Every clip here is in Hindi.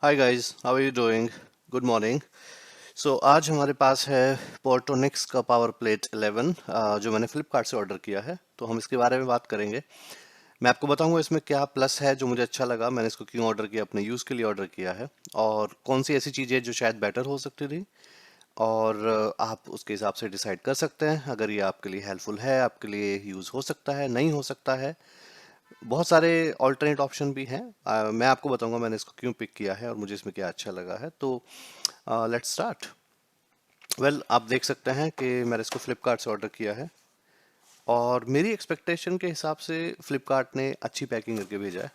Hi guys, how are you doing? Good morning. So आज हमारे पास है पोर्टोनिक्स का पावर प्लेट 11 जो मैंने फ्लिपकार्ट से ऑर्डर किया है। तो हम इसके बारे में बात करेंगे। मैं आपको बताऊंगा इसमें क्या प्लस है जो मुझे अच्छा लगा, मैंने इसको क्यों ऑर्डर किया, अपने यूज़ के लिए ऑर्डर किया है, और कौन सी ऐसी चीज़ें जो शायद बेटर हो सकती थी। और आप उसके हिसाब से डिसाइड कर सकते हैं अगर ये आपके लिए हेल्पफुल है, आपके लिए यूज़ हो सकता है, नहीं हो सकता है। बहुत सारे ऑल्टरनेट ऑप्शन भी हैं। मैं आपको बताऊंगा मैंने इसको क्यों पिक किया है और मुझे इसमें क्या अच्छा लगा है। तो लेट्स स्टार्ट। वेल, आप देख सकते हैं कि मैंने इसको फ्लिपकार्ट से ऑर्डर किया है और मेरी एक्सपेक्टेशन के हिसाब से फ्लिपकार्ट ने अच्छी पैकिंग करके भेजा है।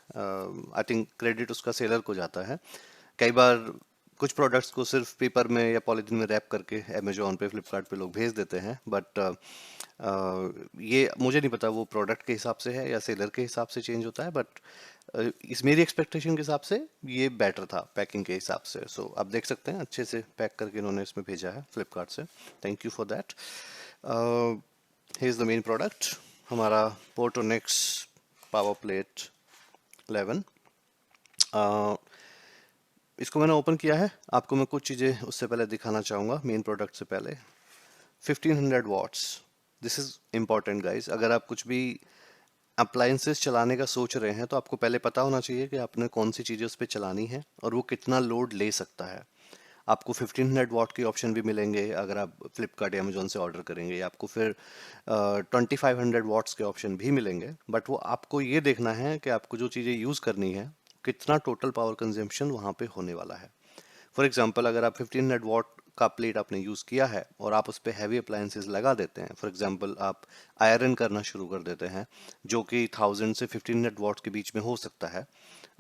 आई थिंक क्रेडिट उसका सेलर को जाता है। कई बार कुछ प्रोडक्ट्स को सिर्फ पेपर में या पॉलीथीन में रैप करके अमेजोन पे, फ्लिपकार्ट पे लोग भेज देते हैं, बट ये मुझे नहीं पता वो प्रोडक्ट के हिसाब से है या सेलर के हिसाब से चेंज होता है, बट इस मेरी एक्सपेक्टेशन के हिसाब से ये बेटर था पैकिंग के हिसाब से। सो आप देख सकते हैं अच्छे से पैक करके इन्होंने इसमें भेजा है फ्लिपकार्ट से। Thank you for that. He is the main product, हमारा पोर्टोनिक्स पावर प्लेट 11। इसको मैंने ओपन किया है, आपको मैं कुछ चीज़ें उससे पहले दिखाना चाहूँगा मेन प्रोडक्ट से पहले। 1500 watts, this is important guys. अगर आप कुछ भी अप्लायंसेस चलाने का सोच रहे हैं तो आपको पहले पता होना चाहिए कि आपने कौन सी चीज़ें उस पर चलानी है और वो कितना लोड ले सकता है। आपको 1500 वॉट के ऑप्शन भी मिलेंगे अगर आप फ्लिपकार्ट या अमेजोन से ऑर्डर करेंगे, आपको फिर 2500 वॉट्स के ऑप्शन भी मिलेंगे, बट वो आपको ये देखना है कि आपको जो चीज़ें यूज़ करनी है कितना टोटल पावर कंजम्पशन वहाँ पे होने वाला है। फॉर एग्जाम्पल, अगर आप 1500 वॉट का प्लेट आपने यूज़ किया है और आप उस पर हैवी अप्लायंसेस लगा देते हैं, फॉर एग्जाम्पल आप आयरन करना शुरू कर देते हैं, जो कि 1000 से 1500 वॉट के बीच में हो सकता है।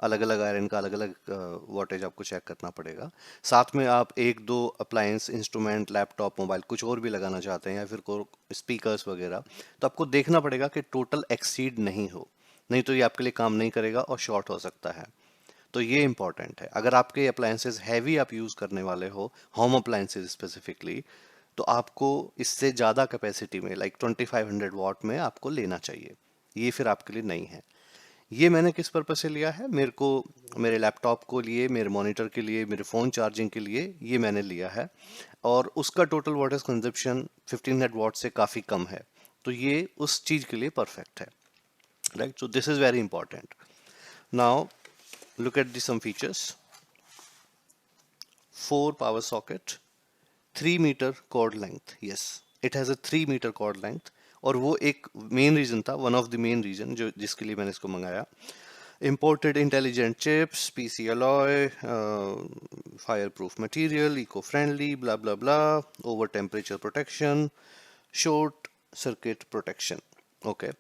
अलग अलग आयरन का अलग अलग वॉटेज आपको चेक करना पड़ेगा। साथ में आप एक दो अप्लायंस, इंस्ट्रूमेंट, लैपटॉप, मोबाइल कुछ और भी लगाना चाहते हैं या फिर को स्पीकर्स वगैरह, तो आपको देखना पड़ेगा कि टोटल एक्सीड नहीं हो, नहीं तो ये आपके लिए काम नहीं करेगा और शॉर्ट हो सकता है। तो ये इंपॉर्टेंट है। अगर आपके अप्लायंसेस हैवी आप यूज़ करने वाले हो, होम अप्लायंसेस स्पेसिफिकली, तो आपको इससे ज़्यादा कैपेसिटी में, लाइक 2500 वॉट में आपको लेना चाहिए। ये फिर आपके लिए नहीं है। ये मैंने किस पर्पज से लिया है, मेरे को मेरे लैपटॉप को लिए, मेरे मॉनिटर के लिए, मेरे फ़ोन चार्जिंग के लिए ये मैंने लिया है, और उसका टोटल वाटेज कंजप्शन 1500 वॉट से काफ़ी कम है। तो ये उस चीज़ के लिए परफेक्ट है, right? So this is very important. Now look at the some features. 4 power socket, 3 metre cord length, yes, it has a 3 metre cord length। और वो एक मेन रीजन था, one of the main reason जो जिसके लिए मैंने इसको मंगाया। imported intelligent chips, PC alloy, fireproof material, eco-friendly, blah blah blah, over temperature protection, short circuit protection। okay,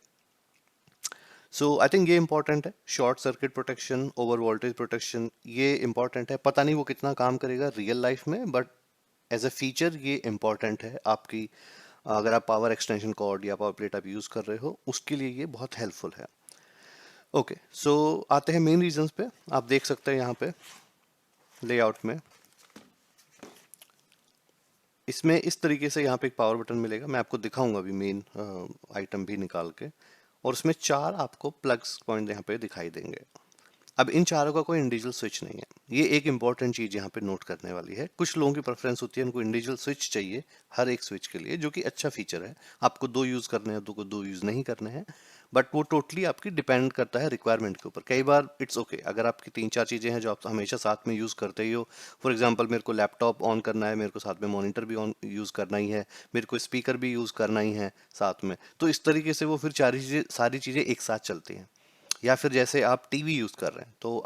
so I think ये इंपॉर्टेंट है, short circuit protection, over voltage protection, ये इंपॉर्टेंट है। पता नहीं वो कितना काम करेगा रियल लाइफ में, बट एज अ फीचर ये इंपॉर्टेंट है आपकी। अगर आप पावर एक्सटेंशन कॉर्ड या पावर प्लेट आप यूज़ कर रहे हो उसके लिए ये बहुत हेल्पफुल है। ओके, सो आते हैं मेन रीजंस पे। आप देख सकते हैं यहाँ पे लेआउट में, इसमें इस तरीके से यहाँ पे एक पावर बटन मिलेगा। मैं आपको दिखाऊंगा अभी मेन आइटम भी निकाल के, और उसमें 4 आपको प्लग्स पॉइंट यहाँ पे दिखाई देंगे। अब इन चारों का कोई इंडिविजुअल स्विच नहीं है। ये एक इंपॉर्टेंट चीज यहाँ पे नोट करने वाली है। कुछ लोगों की प्रेफरेंस होती है, उनको इंडिविजुअल स्विच चाहिए हर एक स्विच के लिए, जो कि अच्छा फीचर है। आपको दो यूज करने हैं, दो को दो यूज नहीं करने हैं, बट वो टोटली आपकी डिपेंड करता है रिक्वायरमेंट के ऊपर। कई बार इट्स ओके अगर आपकी 3-4 चीजें हैं जो आप हमेशा साथ में यूज करते ही हो। फॉर एग्जाम्पल, मेरे को लैपटॉप ऑन करना है, मेरे को साथ में मॉनिटर भी ऑन यूज करना ही है, मेरे को स्पीकर भी यूज करना ही है साथ में, तो इस तरीके से वो फिर सारी चीजें एक साथ चलती हैं। या फिर जैसे आप टीवी यूज कर रहे हैं तो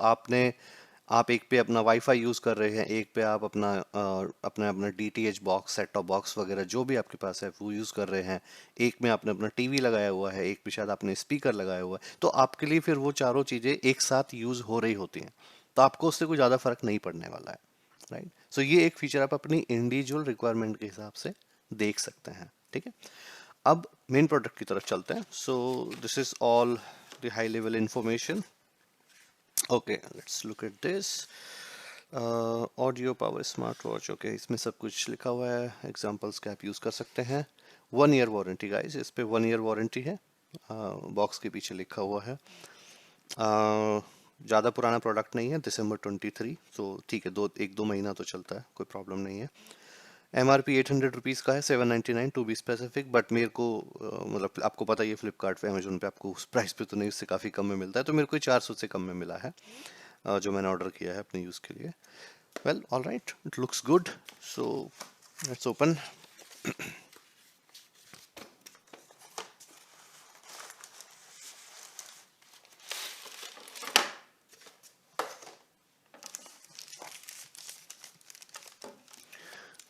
आप एक पे अपना वाईफाई यूज कर रहे हैं, एक पे आप अपना अपना DTH box, set top box वगैरह जो भी आपके पास है वो यूज कर रहे हैं, एक में आपने अपना टीवी लगाया हुआ है, एक पे शायद आपने स्पीकर लगाया हुआ है, तो आपके लिए फिर वो चारों चीजें एक साथ यूज हो रही होती हैं, तो आपको उससे कोई ज्यादा फर्क नहीं पड़ने वाला है, राइट? सो ये एक फीचर आप अपनी इंडिविजुअल रिक्वायरमेंट के हिसाब से देख सकते हैं, ठीक है? अब मेन प्रोडक्ट की तरफ चलते हैं। So this is all the high level information. Okay, let's look at this. Audio power smart watch, okay, इसमें सब कुछ लिखा हुआ है, एग्जांपल्स के आप यूज़ कर सकते हैं। 1 ईयर वारंटी गाइस, इस पे 1 ईयर वारंटी है, बॉक्स के पीछे लिखा हुआ है। ज़्यादा पुराना प्रोडक्ट नहीं है, दिसंबर 23, तो ठीक है, 1-2 महीना तो चलता है, कोई प्रॉब्लम नहीं है। MRP 800 रुपीज़ का है, 799 टू बी स्पेसिफिक, बट मेरे को मतलब आपको पता ही है फ्लिपकार्ट पे, अमेजोन पे आपको उस प्राइस पे तो नहीं, उससे काफ़ी कम में मिलता है, तो मेरे को 400 से कम में मिला है जो मैंने ऑर्डर किया है अपने यूज़ के लिए। Well, all right, it looks good, so let's open.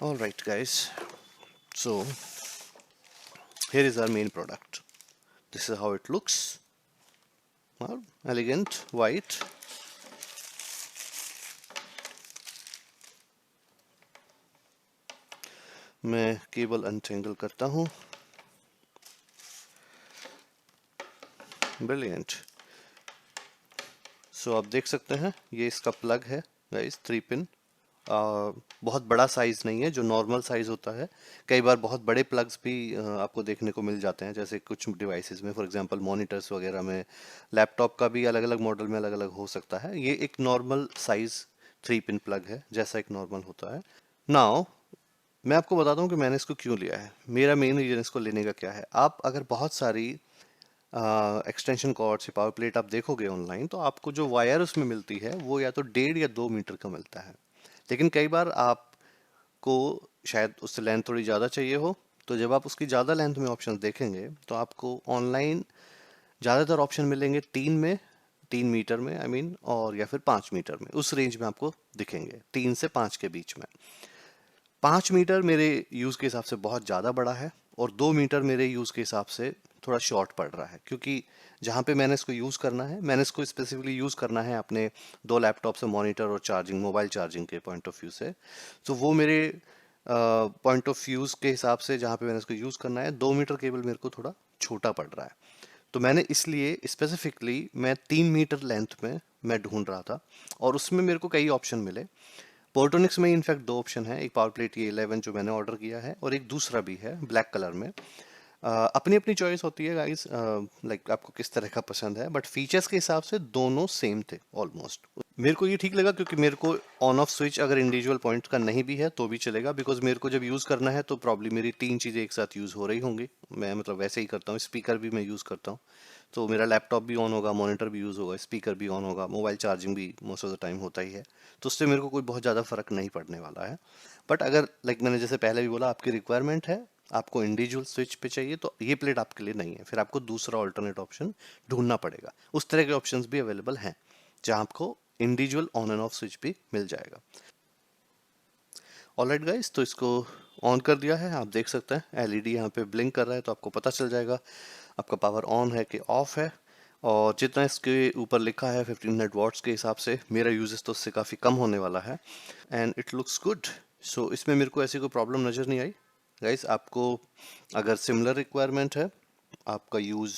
All right, guys. So here is our main product. This is how it looks. Well, elegant, white. मैं केबल अनटेंगल करता हूँ। ब्रिलियंट। सो आप देख सकते हैं, ये इसका प्लग है गाइस, 3 पिन। बहुत बड़ा साइज़ नहीं है, जो नॉर्मल साइज़ होता है। कई बार बहुत बड़े प्लग्स भी आपको देखने को मिल जाते हैं, जैसे कुछ डिवाइसेस में, फॉर एग्जांपल मॉनिटर्स वगैरह में। लैपटॉप का भी अलग अलग मॉडल में अलग अलग हो सकता है। ये एक नॉर्मल साइज़ 3 पिन प्लग है, जैसा एक नॉर्मल होता है। नाउ मैं आपको बताता हूँ कि मैंने इसको क्यों लिया है। मेरा मेन रीज़न इसको लेने का क्या है। आप अगर बहुत सारी एक्सटेंशन कॉर्ड से पावर प्लेट आप देखोगे ऑनलाइन, तो आपको जो वायर उसमें मिलती है वो या तो 1.5 या 2 मीटर का मिलता है। लेकिन कई बार आपको शायद उससे लेंथ थोड़ी ज़्यादा चाहिए हो, तो जब आप उसकी ज़्यादा लेंथ में ऑप्शन देखेंगे तो आपको ऑनलाइन ज़्यादातर ऑप्शन मिलेंगे 3 मीटर में, आई मीन, और या फिर 5 मीटर में। उस रेंज में आपको दिखेंगे, 3 से 5 के बीच में। 5 मीटर मेरे यूज़ के हिसाब से बहुत ज़्यादा बड़ा है, और 2 मीटर मेरे यूज़ के हिसाब से थोड़ा शॉर्ट पड़ रहा है, क्योंकि जहाँ पे मैंने इसको यूज़ करना है, मैंने इसको स्पेसिफिकली यूज़ करना है अपने 2 लैपटॉप से, मॉनिटर और चार्जिंग, मोबाइल चार्जिंग के पॉइंट ऑफ व्यू से। तो वो मेरे पॉइंट ऑफ व्यूज़ के हिसाब से, जहाँ पे मैंने इसको यूज़ करना है, 2 मीटर केबल मेरे को थोड़ा छोटा पड़ रहा है। तो मैंने इसलिए स्पेसिफिकली मैं 3 मीटर लेंथ में मैं ढूंढ रहा था, और उसमें मेरे को कई ऑप्शन मिले। पोर्टोनिक्स में इनफैक्ट 2 ऑप्शन है, एक पावर प्लेट ये 11 जो मैंने ऑर्डर किया है, और एक दूसरा भी है ब्लैक कलर में। अपनी अपनी चॉइस होती है गाइस, लाइक आपको किस तरह का पसंद है, बट फीचर्स के हिसाब से दोनों सेम थे ऑलमोस्ट। मेरे को ये ठीक लगा, क्योंकि मेरे को ऑन ऑफ स्विच अगर इंडिविजुअल पॉइंट का नहीं भी है तो भी चलेगा, बिकॉज मेरे को जब यूज़ करना है तो प्रॉब्लम मेरी 3 चीज़ें एक साथ यूज़ हो रही होंगी। मैं मतलब वैसे ही करता हूँ, स्पीकर भी मैं यूज़ करता हूँ, तो मेरा लैपटॉप भी ऑन होगा, मॉनिटर भी यूज़ होगा, स्पीकर भी ऑन होगा, मोबाइल चार्जिंग भी मोस्ट ऑफ द टाइम होता ही है। तो उससे मेरे को कोई बहुत ज़्यादा फर्क नहीं पड़ने वाला है। बट अगर लाइक मैंने जैसे पहले भी बोला, आपकी रिक्वायरमेंट है, आपको इंडिविजुअल स्विच पे चाहिए, तो ये प्लेट आपके लिए नहीं है, फिर आपको दूसरा ऑल्टरनेट ऑप्शन ढूंढना पड़ेगा। उस तरह के ऑप्शंस भी अवेलेबल हैं, जहां आपको individual on end off switch भी मिल जाएगा। ऑलराइट गाइस, तो इसको ऑन कर दिया है, आप देख सकते हैं एलईडी यहाँ पे ब्लिंक कर रहा है, तो आपको पता चल जाएगा आपका पावर ऑन है कि ऑफ है। और जितना इसके ऊपर लिखा है 1500 वॉट्स के हिसाब से, मेरा यूजेस तो उससे काफ़ी कम होने वाला है, एंड इट लुक्स गुड। सो इसमें मेरे को ऐसी कोई प्रॉब्लम नज़र नहीं आई। गाइस, आपको अगर सिमिलर रिक्वायरमेंट है, आपका यूज़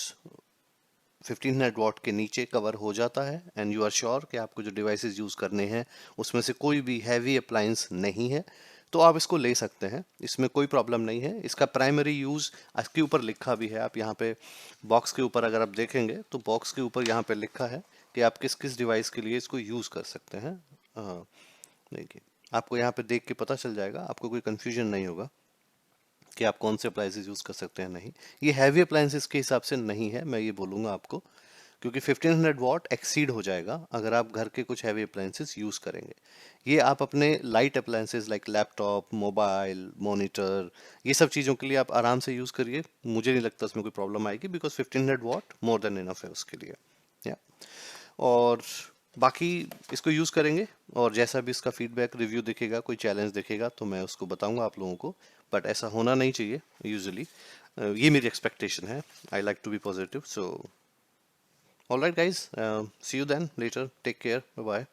1500 वॉट के नीचे कवर हो जाता है, एंड यू आर श्योर कि आपको जो डिवाइसेस यूज़ करने हैं उसमें से कोई भी हैवी अप्लायंस नहीं है, तो आप इसको ले सकते हैं, इसमें कोई प्रॉब्लम नहीं है। इसका प्राइमरी यूज़ इसके ऊपर लिखा भी है, आप यहाँ पे बॉक्स के ऊपर अगर आप देखेंगे तो बॉक्स के ऊपर यहाँ पे लिखा है कि आप किस किस डिवाइस के लिए इसको यूज़ कर सकते हैं। देखिए, आपको यहाँ पे देख के पता चल जाएगा, आपको कोई कन्फ्यूजन नहीं होगा कि आप कौन से अप्लायंसेस यूज़ कर सकते हैं। नहीं, ये हैवी अप्लायंसेस के हिसाब से नहीं है, मैं ये बोलूँगा आपको, क्योंकि 1500 वॉट एक्सीड हो जाएगा अगर आप घर के कुछ हैवी अप्लायंसेस यूज़ करेंगे। ये आप अपने light appliances like laptop, mobile, monitor, ये सब चीज़ों के लिए आप आराम से यूज़ करिए, मुझे नहीं लगता इसमें कोई प्रॉब्लम आएगी, because 1500 what more than enough है उसके लिए। या और बाकी इसको यूज़ करेंगे, और जैसा भी इसका फीडबैक रिव्यू दिखेगा, कोई चैलेंज दिखेगा, तो मैं उसको बताऊंगा आप लोगों को, बट ऐसा होना नहीं चाहिए यूजुअली। ये मेरी एक्सपेक्टेशन है। I like to be positive, so alright guys, see you then later, take care, bye bye.